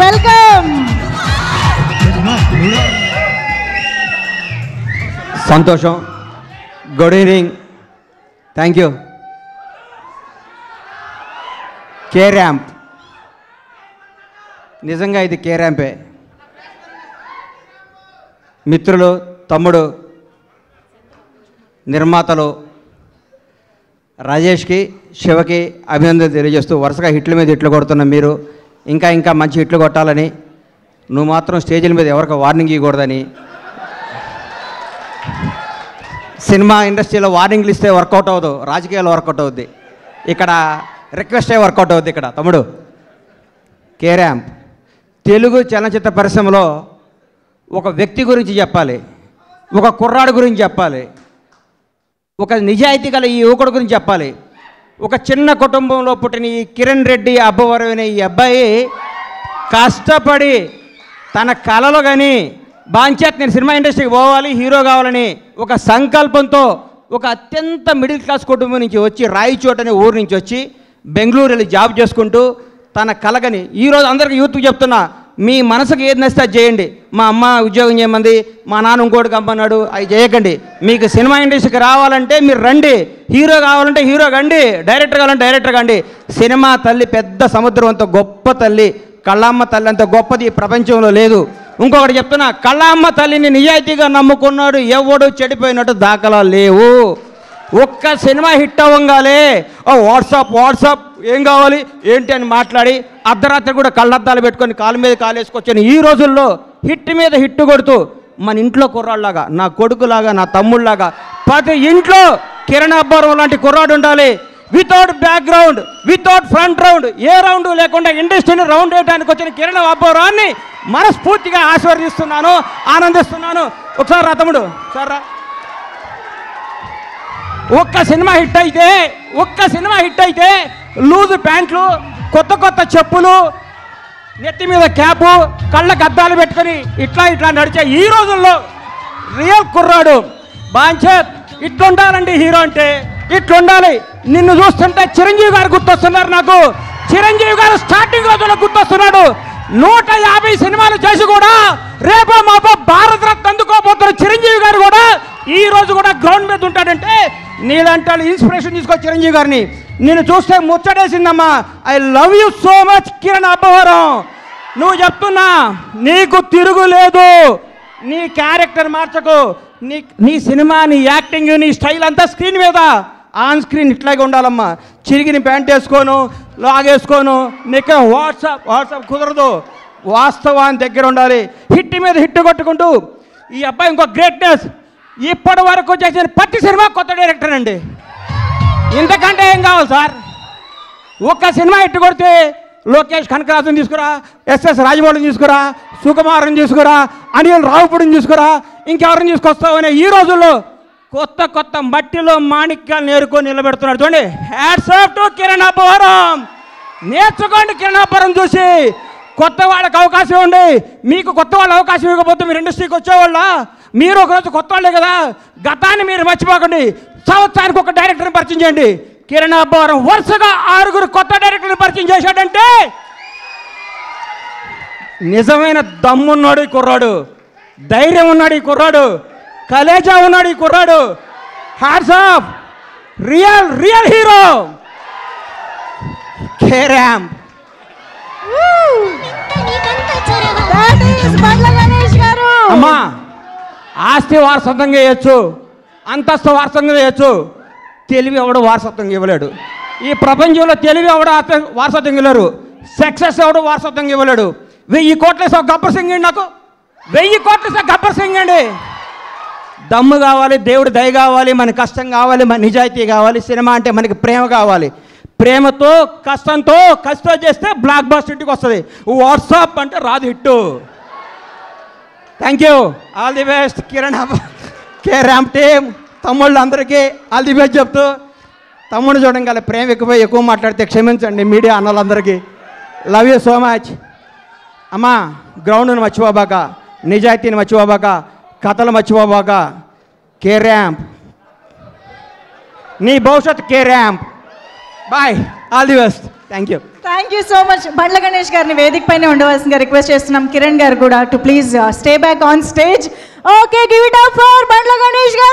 Welcome. సంతోషం. Good evening. Thank you. K ramp, నిజంగా ఇది కే ర్యాంపే. మిత్రులు, తమ్ముడు, నిర్మాతలు రాజేష్కి, శివకి అభినందన తెలియజేస్తూ వరుసగా హిట్ల మీద హిట్లు కొడుతున్న మీరు ఇంకా ఇంకా మంచి హిట్లు కొట్టాలని, నువ్వు మాత్రం స్టేజీల మీద ఎవరికి వార్నింగ్ ఇవ్వకూడదని, సినిమా ఇండస్ట్రీలో వార్నింగ్లు ఇస్తే వర్కౌట్ అవ్వదు, రాజకీయాలు వర్కౌట్ అవుద్ది, ఇక్కడ రిక్వెస్టే వర్కౌట్ అవుద్ది. ఇక్కడ తమ్ముడు కే ర్యాంప్ తెలుగు చలనచిత్ర పరిశ్రమలో ఒక వ్యక్తి గురించి చెప్పాలి, ఒక కుర్రాడు గురించి చెప్పాలి, ఒక నిజాయితీ గల ఈ యువకుడు గురించి చెప్పాలి. ఒక చిన్న కుటుంబంలో పుట్టిన ఈ కిరణ్ రెడ్డి అబ్బవరం అనే ఈ అబ్బాయి కష్టపడి తన కళలో కానీ బాంచేత్ నేను సినిమా ఇండస్ట్రీకి పోవాలి, హీరో కావాలని ఒక సంకల్పంతో ఒక అత్యంత మిడిల్ క్లాస్ కుటుంబం నుంచి వచ్చి రాయచోట అనే ఊరు నుంచి వచ్చి బెంగళూరు వెళ్ళి జాబ్ చేసుకుంటూ తన కలగని ఈరోజు అందరికీ యూత్కి చెప్తున్నా, మీ మనసుకు ఏది నచ్చితే అది చేయండి. మా అమ్మ ఉద్యోగం చేయమంది, మా నాన్న ఇంకోటి కంపన్నాడు, అవి చేయకండి. మీకు సినిమా ఇండస్ట్రీకి రావాలంటే మీరు రండి, హీరో కావాలంటే హీరో కండి, డైరెక్టర్ కావాలంటే డైరెక్టర్ కండి. సినిమా తల్లి పెద్ద సముద్రం అంత గొప్ప తల్లి, కళ్ళమ్మ తల్లి అంత గొప్పది ఈ ప్రపంచంలో లేదు. ఇంకొకటి చెప్తున్నా, కళ్ళమ్మ తల్లిని నిజాయితీగా నమ్ముకున్నాడు ఎవడు చెడిపోయినట్టు దాఖలాలు లేవు. ఒక్క సినిమా హిట్ అవ్వగానే వాట్సాప్ ఏం కావాలి ఏంటి అని మాట్లాడి అర్ధరాత్రి కూడా కళ్ళద్దాలు పెట్టుకొని కాలు మీద కాలేసుకొచ్చాను. ఈ రోజుల్లో హిట్ మీద హిట్ కొడుతూ మన ఇంట్లో కుర్రాళ్ళలాగా, నా కొడుకులాగా, నా తమ్ముళ్ళలాగా ప్రతి ఇంట్లో కిరణ్ అబ్బవరం లాంటి కుర్రాడు ఉండాలి. Without background, without front round, ఏ రౌండ్ లేకుండా ఇండస్ట్రీని రౌండ్ వేయడానికి వచ్చిన కిరణ్ అబ్బవరాన్ని మనస్ఫూర్తిగా ఆశీర్వదిస్తున్నాను, ఆనందిస్తున్నాను. ఒకసారి రా తమ్ముడు, ఒకసారి రా. ఒక్క సినిమా హిట్ అయితే లూజు ప్యాంట్లు, కొత్త చెప్పులు, నెత్తి మీద క్యాపు, కళ్ళకు అద్దాలు పెట్టుకొని ఇట్లా నడిచే ఈ రోజుల్లో రియల్ కుర్రాడు బాంచేత్ ఇట్లుండాలండి. హీరో అంటే ఇట్లుండాలి. నిన్ను చూస్తుంటే చిరంజీవి గారు గుర్తొస్తున్నారు నాకు. చిరంజీవి గారు స్టార్టింగ్ రోజుల్లో గుర్తొస్తున్నాడు. 150 సినిమాలు చేసి కూడా రేపో మాపో భారతరత్న అందుకోబోతున్న చిరంజీవి గారు కూడా ఈ రోజు కూడా గ్రౌండ్ మీద ఉంటాడంటే నీలాంటి ఇన్స్పిరేషన్ తీసుకో చిరంజీవి గారిని. నేను చూస్తే ముచ్చటేసిందమ్మా. I love you so much Kiran Abbavaram. నువ్వు చెప్తున్నా, నీకు తిరుగులేదు. నీ క్యారెక్టర్ మార్చకు. నీ సినిమా, నీ యాక్టింగ్, నీ స్టైల్ అంతా స్క్రీన్ మీద, ఆన్ స్క్రీన్ ఇట్లాగే ఉండాలమ్మా. చిరిగిన ప్యాంట్ వేసుకోను, లాగేసుకోను, నీకు వాట్సాప్ కుదరదు. వాస్తవాన్ని దగ్గర ఉండాలి. హిట్ మీద హిట్ కొట్టుకుంటూ ఈ అబ్బాయి ఇంకో గ్రేట్నెస్, ఇప్పటి వరకు చేసిన ప్రతి సినిమా కొత్త డైరెక్టర్ అండి. ఇంతకంటే ఏం కావాలి సార్? ఒక్క సినిమా హిట్ కొడితే లోకేష్ కనకరాజుని తీసుకురా, ఎస్ఎస్ రాజమౌళిని తీసుకురా, సుకుమార్ని తీసుకురా, అనిల్ రావుపూడిని తీసుకురా, ఇంకెవరిని తీసుకొస్తావనే ఈ రోజుల్లో కొత్త మట్టిలో మాణిక్యాలు నేర్కొని నిలబెడుతున్నాడు. చూడండి, hats off to Kiran Abbavaram. నేర్చుకోండి కిరణ్ అబ్బవరం చూసి. కొత్త వాళ్ళకి అవకాశం ఉంది. మీకు కొత్త వాళ్ళ అవకాశం ఇవ్వకపోతే మీరు ఇండస్ట్రీకి వచ్చేవాళ్ళ? మీరు ఒకరోజు కొత్త వాళ్ళే కదా. గతాన్ని మీరు మర్చిపోకండి. సంవత్సరానికి ఒక డైరెక్టర్ని పరిచయం చేయండి. కిరణ్ అబ్బవరం వరుసగా 6 కొత్త డైరెక్టర్ని పరిచయం చేశాడంటే నిజమైన దమ్మున్నాడు ఈ కుర్రాడు, ధైర్యం ఉన్నాడు ఈ కుర్రాడు, కలేజా ఉన్నాడు ఈ కుర్రాడు. Hats off, real hero K ramp. అమ్మా, ఆస్తి వారసత్వంగా వేయచ్చు, అంతస్తు వారసత్వంగా వేయచ్చు, తెలివి ఎవడు వారసత్వంగా ఇవ్వలేడు. ఈ ప్రపంచంలో తెలివి ఎవడు వారసత్వంగా ఇవ్వలేరు, సక్సెస్ ఎవడు వారసత్వంగా ఇవ్వలేడు. 1000 కోట్ల గబ్బర్ సింగ్ అండి. నాకు 1000 కోట్ల గబ్బర్ సింగ్ అండి. దమ్ము కావాలి, దేవుడి దయ కావాలి, మన కష్టం కావాలి, మన నిజాయితీ కావాలి. సినిమా అంటే మనకి ప్రేమ కావాలి. ప్రేమతో కష్టంతో చేస్తే బ్లాక్ బస్టర్ ఇంటికి వస్తుంది. వాట్సాప్ అంటే రాదు hit. Thank you, all the best Kiran K ramp team. తమ్ముళ్ళు అందరికీ ఆల్ ది బెస్ట్ చెప్తూ, తమ్ముడు చూడండి కదా ప్రేమ ఎక్కువ మాట్లాడితే క్షమించండి మీడియా అన్నలందరికీ. Love you so much. అమ్మా, గ్రౌండ్ని మర్చిపోబాక, నిజాయితీని మర్చిపోబాక, కథలు మర్చిపోబాక. కే ర్యాంప్, నీ భవిష్యత్ K ramp. Boy, all the best. Thank you. Thank you so much. Bandla Ganesh గారిని వేదిక పైన ఉండవలసిందిగా రిక్వెస్ట్ చేస్తున్నాం. కిరణ్ గారు కూడా to please stay back on stage. Okay, give it up for Bandla Ganesh గారు.